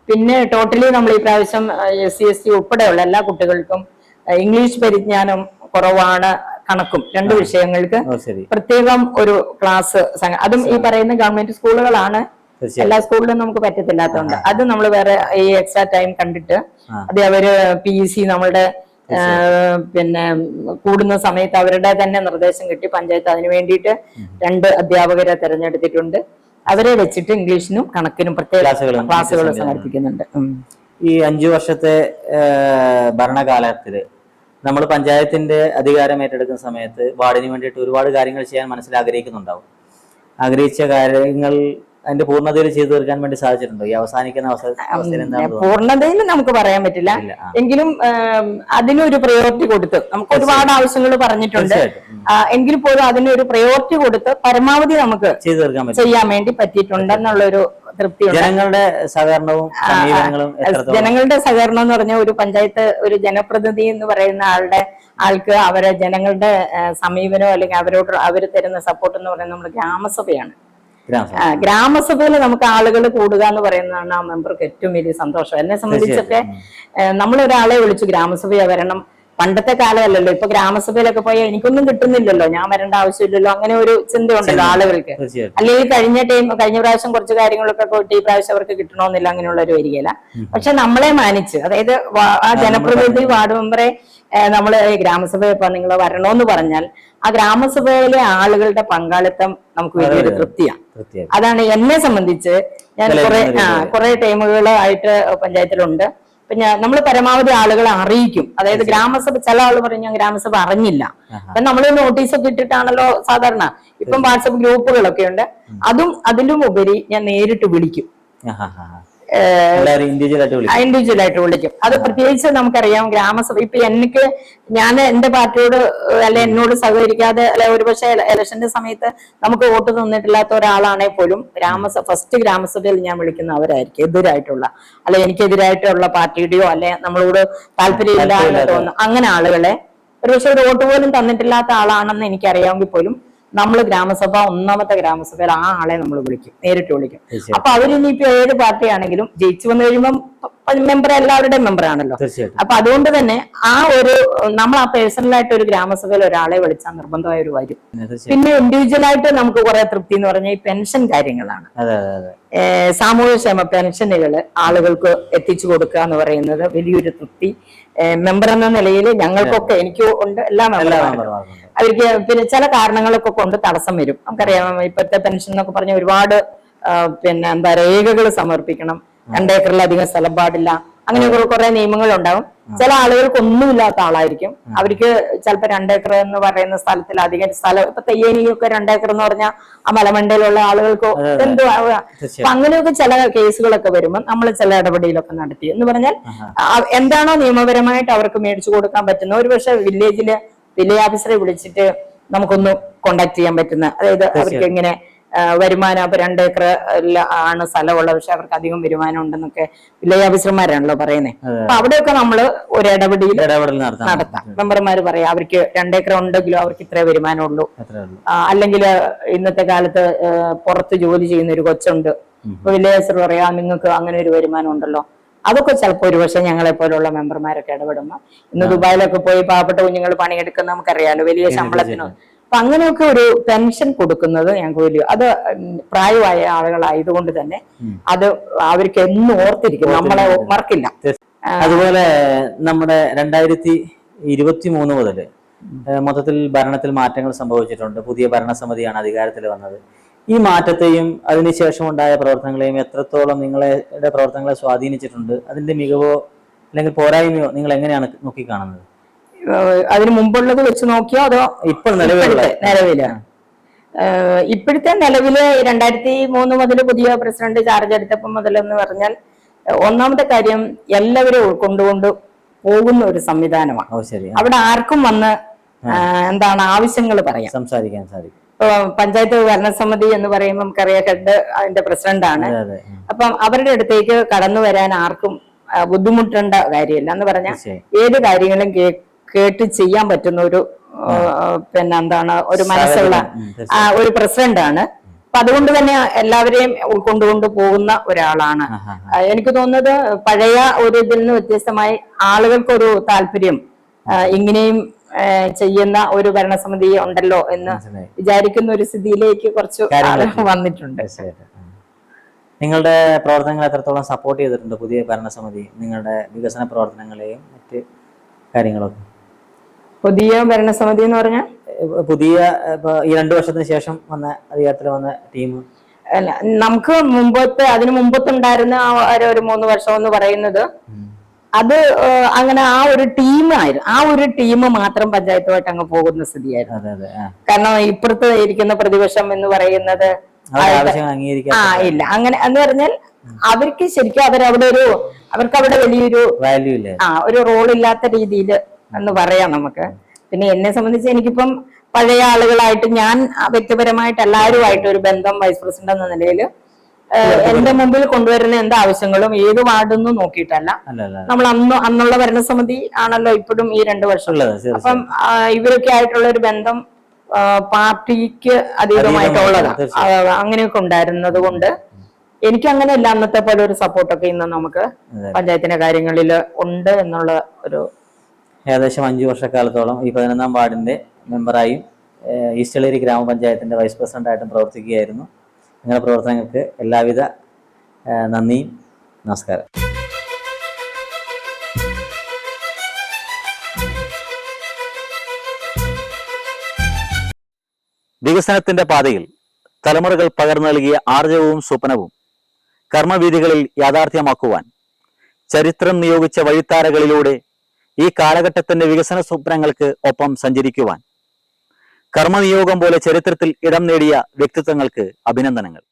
പിന്നെ ടോട്ടലി നമ്മൾ ഈ പ്രാവശ്യം SC ST ഉൾപ്പെടെയുള്ള എല്ലാ കുട്ടികൾക്കും ഇംഗ്ലീഷ് പരിജ്ഞാനം കുറവാണ്, കണക്കും 2 വിഷയങ്ങൾക്ക് പ്രത്യേകം ഒരു ക്ലാസ്. അതും ഈ പറയുന്ന ഗവൺമെന്റ് സ്കൂളുകളാണ്, എല്ലാ സ്കൂളിലും നമുക്ക് പറ്റത്തില്ലാത്തതുകൊണ്ട് അത് നമ്മൾ വേറെ ഈ എക്സ്ട്രാ ടൈം കണ്ടിട്ട് അത് അവര് PEC നമ്മളുടെ പിന്നെ കൂടുന്ന സമയത്ത് അവരുടെ തന്നെ നിർദ്ദേശം കിട്ടി പഞ്ചായത്ത് അതിനു വേണ്ടിയിട്ട് 2 അധ്യാപകരെ തെരഞ്ഞെടുത്തിട്ടുണ്ട്. അവരെ വെച്ചിട്ട് ഇംഗ്ലീഷിനും കണക്കിനും പ്രത്യേക ക്ലാസ്സുകൾ സംഘടിപ്പിക്കുന്നുണ്ട്. ഈ 5 വർഷത്തെ ഭരണകാലത്തില് നമ്മൾ പഞ്ചായത്തിന്റെ അധികാരം ഏറ്റെടുക്കുന്ന സമയത്ത് വാർഡിന് വേണ്ടിയിട്ട് ഒരുപാട് കാര്യങ്ങൾ ചെയ്യാൻ മനസ്സിൽ ആഗ്രഹിച്ച കാര്യങ്ങൾ അതിന്റെ പൂർണ്ണതയിൽ ചെയ്തു തീർക്കാൻ വേണ്ടി സാധിച്ചിട്ടുണ്ടോ? ഈ അവസാനിക്കുന്ന പൂർണ്ണതയിൽ നമുക്ക് പറയാൻ പറ്റില്ല, എങ്കിലും അതിനൊരു പ്രയോറിറ്റി കൊടുത്ത് നമുക്ക് ഒരുപാട് ആവശ്യങ്ങൾ പറഞ്ഞിട്ടുണ്ട്. എങ്കിൽ പോലും അതിനൊരു പ്രയോറിറ്റി കൊടുത്ത് പരമാവധി നമുക്ക് ചെയ്തു തീർക്കാൻ ചെയ്യാൻ വേണ്ടി പറ്റിയിട്ടുണ്ടെന്നുള്ളൊരു തൃപ്തിയുണ്ട്. ജനങ്ങളുടെ സഹകരണവും ജനങ്ങളുടെ സഹകരണം എന്ന് പറഞ്ഞാൽ ഒരു പഞ്ചായത്ത് ഒരു ജനപ്രതിനിധി എന്ന് പറയുന്ന ആൾക്ക് അവരെ ജനങ്ങളുടെ സമീപനോ അല്ലെങ്കിൽ അവർ തരുന്ന സപ്പോർട്ട് എന്ന് പറയുന്നത് നമ്മുടെ ഗ്രാമസഭയാണ്. ഗ്രാമസഭയിൽ നമുക്ക് ആളുകൾ കൂടുക എന്ന് പറയുന്നതാണ് ആ മെമ്പർക്ക് ഏറ്റവും വലിയ സന്തോഷം. എന്നെ സംബന്ധിച്ചൊക്കെ നമ്മളൊരാളെ വിളിച്ചു ഗ്രാമസഭയെ വരണം, പണ്ടത്തെ കാലമല്ലല്ലോ. ഇപ്പൊ ഗ്രാമസഭയിലൊക്കെ പോയാൽ എനിക്കൊന്നും കിട്ടുന്നില്ലല്ലോ, ഞാൻ വരേണ്ട ആവശ്യമില്ലല്ലോ, അങ്ങനെ ഒരു ചിന്തയുണ്ടല്ലോ ആളുകൾക്ക്. അല്ലെങ്കിൽ കഴിഞ്ഞ പ്രാവശ്യം കുറച്ച് കാര്യങ്ങളൊക്കെ ഈ പ്രാവശ്യം അവർക്ക് കിട്ടണമെന്നില്ല, അങ്ങനെയുള്ള ഒരു വരികയില്ല. പക്ഷെ നമ്മളെ മാനിച്ച്, അതായത് ആ ജനപ്രതിനിധി വാർഡ് മെമ്പറെ നമ്മള് ഗ്രാമസഭ ഇപ്പൊ നിങ്ങൾ വരണോന്ന് പറഞ്ഞാൽ ആ ഗ്രാമസഭയിലെ ആളുകളുടെ പങ്കാളിത്തം നമുക്ക് വലിയൊരു തൃപ്തിയാണ്. അതാണ് എന്നെ സംബന്ധിച്ച്. ഞാൻ കുറെ ടൈമുകളായിട്ട് പഞ്ചായത്തിലുണ്ട്. നമ്മൾ പരമാവധി ആളുകളെ അറിയിക്കും. അതായത് ഗ്രാമസഭ, ചില ആൾ പറയും ഞാൻ ഗ്രാമസഭ അറിഞ്ഞില്ല. അപ്പൊ നമ്മൾ നോട്ടീസൊക്കെ ഇട്ടിട്ടാണല്ലോ സാധാരണ. ഇപ്പം വാട്സപ്പ് ഗ്രൂപ്പുകളൊക്കെ ഉണ്ട്. അതിലും ഉപരി ഞാൻ നേരിട്ട് വിളിക്കും, ഇൻഡിവിജ്വൽ ആയിട്ട് വിളിക്കും. അത് പ്രത്യേകിച്ച് നമുക്കറിയാം ഗ്രാമസഭ ഇപ്പൊ ഞാൻ എന്റെ പാർട്ടിയോട് അല്ലെ എന്നോട് സഹകരിക്കാതെ അല്ലെ ഒരുപക്ഷെ ഇലക്ഷന്റെ സമയത്ത് നമുക്ക് വോട്ട് തന്നിട്ടില്ലാത്ത ഒരാളാണെങ്കിൽ പോലും ഫസ്റ്റ് ഗ്രാമസഭയിൽ ഞാൻ വിളിക്കുന്ന അവരായിരിക്കും, എതിരായിട്ടുള്ള അല്ലെ എനിക്കെതിരായിട്ടുള്ള പാർട്ടിയുടെയോ അല്ലെ നമ്മളോട് താല്പര്യമില്ല എന്ന് തോന്നുന്നു അങ്ങനെ ആളുകളെ, ഒരുപക്ഷെ ഒരു വോട്ട് പോലും തന്നിട്ടില്ലാത്ത ആളാണെന്ന് എനിക്കറിയാമെങ്കിൽ പോലും നമ്മൾ ഒന്നാമത്തെ ഗ്രാമസഭയിൽ ആ ആളെ നമ്മൾ വിളിക്കും, നേരിട്ട് വിളിക്കും. അപ്പൊ അവരിനിയിപ്പോ ഏത് പാർട്ടിയാണെങ്കിലും ജയിച്ചു വന്നു കഴിയുമ്പോൾ മെമ്പർ എല്ലാവരുടെയും മെമ്പർ ആണല്ലോ. അപ്പൊ അതുകൊണ്ട് തന്നെ നമ്മൾ ആ പേഴ്സണലായിട്ട് ഒരു ഗ്രാമസഭയിൽ ഒരാളെ വിളിച്ചാൽ നിർബന്ധമായി വരും. പിന്നെ ഇൻഡിവിജ്വൽ നമുക്ക് കുറെ തൃപ്തി എന്ന് പറഞ്ഞാൽ ഈ പെൻഷൻ കാര്യങ്ങളാണ്. സാമൂഹ്യക്ഷേമ പെൻഷനുകൾ ആളുകൾക്ക് എത്തിച്ചു കൊടുക്കുക എന്ന് പറയുന്നത് വലിയൊരു തൃപ്തി. മെമ്പർ എന്ന നിലയിൽ ഞങ്ങൾക്കൊക്കെ, എനിക്കും ഉണ്ട്, എല്ലാ മെമ്പർമാർക്കും അവർക്ക് പിന്നെ ചില കാരണങ്ങളൊക്കെ കൊണ്ട് തടസ്സം വരും. നമുക്കറിയാം ഇപ്പോഴത്തെ പെൻഷൻ എന്നൊക്കെ പറഞ്ഞ ഒരുപാട് രേഖകൾ സമർപ്പിക്കണം, 2 ഏക്കറിലധികം സ്ഥലം പാടില്ല, അങ്ങനെയൊക്കെ കുറെ നിയമങ്ങളുണ്ടാവും. ചില ആളുകൾക്ക് ഒന്നുമില്ലാത്ത ആളായിരിക്കും, അവർക്ക് ചിലപ്പോൾ 2 ഏക്കർ എന്ന് പറയുന്ന സ്ഥലത്തിൽ അധികം സ്ഥലം, ഇപ്പൊ തെയ്യേനിയൊക്കെ 2 ഏക്കർ എന്ന് പറഞ്ഞാൽ ആ മലമണ്ടയിലുള്ള ആളുകൾക്ക് എന്തോ ആവുക. അപ്പൊ അങ്ങനെയൊക്കെ ചില കേസുകളൊക്കെ വരുമ്പോൾ നമ്മൾ ചില ഇടപെടലൊക്കെ നടത്തി എന്ന് പറഞ്ഞാൽ എന്താണോ നിയമപരമായിട്ട് അവർക്ക് മേടിച്ചു കൊടുക്കാൻ പറ്റുന്ന, ഒരുപക്ഷെ വില്ലേജ് ഓഫീസറെ വിളിച്ചിട്ട് നമുക്കൊന്ന് കോണ്ടാക്ട് ചെയ്യാൻ പറ്റുന്ന, അതായത് അവർക്ക് ഇങ്ങനെ വരുമാനം ഇപ്പൊ 2 ഏക്കർ ആണ് സ്ഥലമുള്ളത്, പക്ഷെ അവർക്ക് അധികം വരുമാനം ഉണ്ടെന്നൊക്കെ വില്ലേജ് ഓഫീസർമാരാണല്ലോ പറയുന്നത്. അപ്പൊ അവിടെയൊക്കെ നമ്മള് ഒരു ഇടപെടൽ നടത്താം. മെമ്പർമാര് പറയാം അവർക്ക് 2 ഏക്കർ ഉണ്ടെങ്കിലും അവർക്ക് ഇത്രേ വരുമാനമുള്ളൂ, അല്ലെങ്കിൽ ഇന്നത്തെ കാലത്ത് പുറത്ത് ജോലി ചെയ്യുന്ന ഒരു കൊച്ചുണ്ട്, ഇപ്പൊ വില്ലേജ് ഓഫീസർ പറയാം നിങ്ങൾക്ക് അങ്ങനെ ഒരു വരുമാനം ഉണ്ടല്ലോ. അതൊക്കെ ചിലപ്പോൾ ഒരുപക്ഷെ ഞങ്ങളെ പോലുള്ള മെമ്പർമാരൊക്കെ ഇടപെടുമ്പോൾ, ഇന്ന് ദുബായിലൊക്കെ പോയി പാവപ്പെട്ട കുഞ്ഞുങ്ങൾ പണിയെടുക്കുന്ന നമുക്കറിയാലോ, വലിയ ശമ്പളത്തിനോ. അപ്പൊ അങ്ങനെയൊക്കെ ഒരു പെൻഷൻ കൊടുക്കുന്നത് ഞങ്ങൾക്ക് വലിയ, അത് പ്രായമായ ആളുകളായതുകൊണ്ട് തന്നെ അത് അവർക്ക് എന്നും ഓർത്തിരിക്കും, നമ്മളെ മറക്കില്ല. അതുപോലെ നമ്മുടെ 2023 മുതൽ മൊത്തത്തിൽ ഭരണത്തിൽ മാറ്റങ്ങൾ സംഭവിച്ചിട്ടുണ്ട്. പുതിയ ഭരണസമിതിയാണ് അധികാരത്തിൽ വന്നത്. ഈ മാറ്റത്തെയും അതിനുശേഷം ഉണ്ടായ പ്രവർത്തനങ്ങളെയും എത്രത്തോളം നിങ്ങളുടെ പ്രവർത്തനങ്ങളെ സ്വാധീനിച്ചിട്ടുണ്ട്? അതിന്റെ മികവോ അല്ലെങ്കിൽ പോരായ്മയോ നിങ്ങൾ എങ്ങനെയാണ് നോക്കിക്കാണുന്നത്? അതിന് മുമ്പുള്ളത് വെച്ച് നോക്കിയോ അതോ ഇപ്പോൾ നിലവിലെ? ഇപ്പോഴത്തെ നിലവില് 2003 മുതൽ പുതിയ പ്രസിഡന്റ് ചാർജ് എടുത്തപ്പോൾ മുതൽ എന്ന് പറഞ്ഞാൽ, ഒന്നാമത്തെ കാര്യം എല്ലാവരും ഉൾക്കൊണ്ടുകൊണ്ട് പോകുന്ന ഒരു സംവിധാനമാണ്. അവിടെ ആർക്കും വന്ന് ആവശ്യങ്ങൾ പറയാം, സംസാരിക്കാൻ സാധിക്കും. പഞ്ചായത്ത് ഭരണസമിതി എന്ന് പറയുമ്പോൾ നമുക്കറിയാം ഹെഡ് അതിന്റെ പ്രസിഡന്റാണ്. അപ്പം അവരുടെ അടുത്തേക്ക് കടന്നു വരാൻ ആർക്കും ബുദ്ധിമുട്ടേണ്ട കാര്യമില്ല എന്ന് പറഞ്ഞാൽ ഏത് കാര്യങ്ങളും കേട്ട് ചെയ്യാൻ പറ്റുന്ന ഒരു ഒരു മനസ്സുള്ള ഒരു പ്രസിഡന്റാണ്. അപ്പൊ അതുകൊണ്ട് തന്നെ എല്ലാവരെയും ഉൾക്കൊണ്ടുകൊണ്ട് പോകുന്ന ഒരാളാണ്. എനിക്ക് തോന്നുന്നത് പഴയ ഒരു ഇതിൽ നിന്ന് വ്യത്യസ്തമായി ആളുകൾക്കൊരു താല്പര്യം ഇങ്ങനെയും ചെയ്യുന്ന ഒരു ഭരണസമിതി ഉണ്ടല്ലോ എന്ന് വിചാരിക്കുന്ന ഒരു സ്ഥിതിയിലേക്ക് കുറച്ച് വന്നിട്ടുണ്ട്. നിങ്ങളുടെ പ്രവർത്തനങ്ങൾ എത്രത്തോളം സപ്പോർട്ട് ചെയ്തിട്ടുണ്ട് പുതിയ ഭരണസമിതി, നിങ്ങളുടെ വികസന പ്രവർത്തനങ്ങളെയും മറ്റ് കാര്യങ്ങളൊക്കെ? പുതിയ ഭരണസമിതി എന്ന് പറഞ്ഞാൽ പുതിയ ഈ 2 വർഷത്തിന് ശേഷം അധികാരത്തിൽ വന്ന ടീം, അല്ല നമുക്ക് അതിനു മുമ്പത്തുണ്ടായിരുന്ന ഒരു 3 വർഷം എന്ന് പറയുന്നത് അത് അങ്ങനെ ആ ഒരു ടീം മാത്രം പഞ്ചായത്തുമായിട്ട് അങ്ങ് പോകുന്ന സ്ഥിതിയായിരുന്നു. കാരണം ഇപ്പുറത്ത് ഇരിക്കുന്ന പ്രതിപക്ഷം എന്ന് പറയുന്നത് ഇല്ല, അങ്ങനെ എന്ന് പറഞ്ഞാൽ അവർക്ക് ശരിക്കും അവർക്ക് അവിടെ വലിയൊരു ഒരു റോൾ ഇല്ലാത്ത രീതിയിൽ എന്ന് പറയാം നമുക്ക്. പിന്നെ എന്നെ സംബന്ധിച്ച് എനിക്കിപ്പം പഴയ ആളുകളായിട്ട് ഞാൻ വ്യക്തിപരമായിട്ട് എല്ലാവരുമായിട്ട് ഒരു ബന്ധം വൈസ് പ്രസിഡന്റ് എന്ന നിലയിൽ എന്റെ മുമ്പിൽ കൊണ്ടുവരുന്ന എന്ത് ആവശ്യങ്ങളും ഏത് വാർഡൊന്നും നോക്കിയിട്ടല്ല. നമ്മൾ അന്നുള്ള ഭരണസമിതി ആണല്ലോ ഇപ്പോഴും ഈ 2 വർഷം. അപ്പം ഇവരൊക്കെ ആയിട്ടുള്ള ഒരു ബന്ധം പാർട്ടിക്ക് അതീതമായിട്ടുള്ളതാണ്. അങ്ങനെയൊക്കെ ഉണ്ടായിരുന്നത് കൊണ്ട് എനിക്ക് അങ്ങനെയല്ല അന്നത്തെ പോലെ ഒരു സപ്പോർട്ടൊക്കെ ഇന്ന് നമുക്ക് പഞ്ചായത്തിന്റെ കാര്യങ്ങളിൽ ഉണ്ട് എന്നുള്ള ഒരു ഏകദേശം 5 വർഷക്കാലത്തോളം ഈ 11-ാം വാർഡിൻ്റെ മെമ്പറായും ഈസ്റ്റളേരി ഗ്രാമപഞ്ചായത്തിൻ്റെ വൈസ് പ്രസിഡൻ്റായിട്ടും പ്രവർത്തിക്കുകയായിരുന്നു. നിങ്ങളുടെ പ്രവർത്തനങ്ങൾക്ക് എല്ലാവിധ നന്ദിയും നമസ്കാരം. വികസനത്തിന്റെ പാതയിൽ തലമുറകൾ പകർന്നു നൽകിയ ആർജവവും സ്വപ്നവും കർമ്മവീഥികളിൽ യാഥാർത്ഥ്യമാക്കുവാൻ ചരിത്രം നിയോഗിച്ച വഴിത്താരകളിലൂടെ ഈ കാലഘട്ടത്തിന്റെ വികസന സ്വപ്നങ്ങൾക്ക് ഒപ്പം സഞ്ചരിക്കുവാൻ കർമ്മനിയോഗം പോലെ ചരിത്രത്തിൽ ഇടം നേടിയ വ്യക്തിത്വങ്ങൾക്ക് അഭിനന്ദനങ്ങൾ.